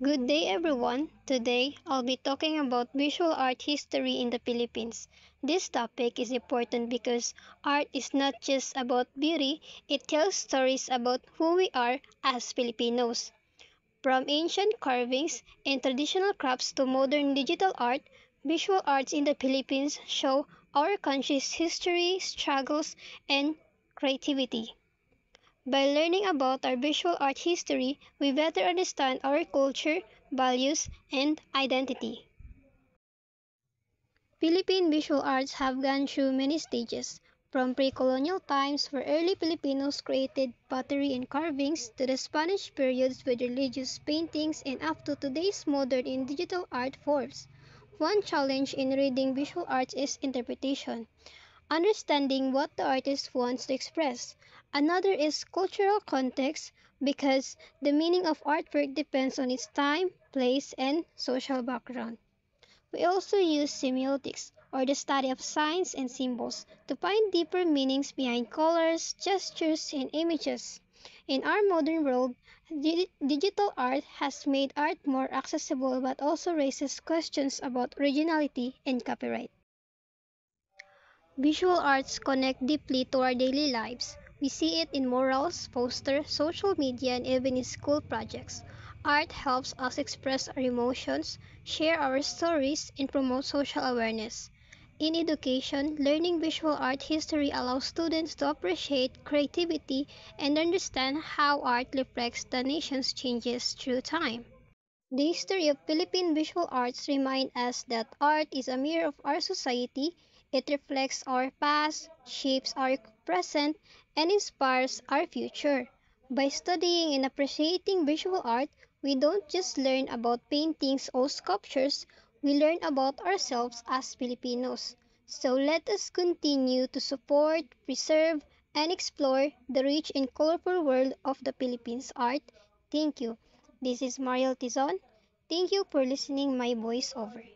Good day everyone. Today, I'll be talking about visual art history in the Philippines. This topic is important because art is not just about beauty, it tells stories about who we are as Filipinos. From ancient carvings and traditional crafts to modern digital art, visual arts in the Philippines show our country's history, struggles, and creativity. By learning about our visual art history, we better understand our culture, values, and identity. Philippine visual arts have gone through many stages, from pre-colonial times where early Filipinos created pottery and carvings to the Spanish periods with religious paintings and up to today's modern and digital art forms. One challenge in reading visual arts is interpretation. Understanding what the artist wants to express. Another is cultural context because the meaning of artwork depends on its time, place, and social background. We also use semiotics, or the study of signs and symbols, to find deeper meanings behind colors, gestures, and images. In our modern world, digital art has made art more accessible but also raises questions about originality and copyright. Visual arts connect deeply to our daily lives. We see it in murals, posters, social media, and even in school projects. Art helps us express our emotions, share our stories, and promote social awareness. In education, learning visual art history allows students to appreciate creativity and understand how art reflects the nation's changes through time. The history of Philippine visual arts reminds us that art is a mirror of our society. It reflects our past, shapes our present, and inspires our future. By studying and appreciating visual art, we don't just learn about paintings or sculptures, we learn about ourselves as Filipinos. So let us continue to support, preserve, and explore the rich and colorful world of the Philippines art. Thank you. This is Mariel Tizon. Thank you for listening my voiceover.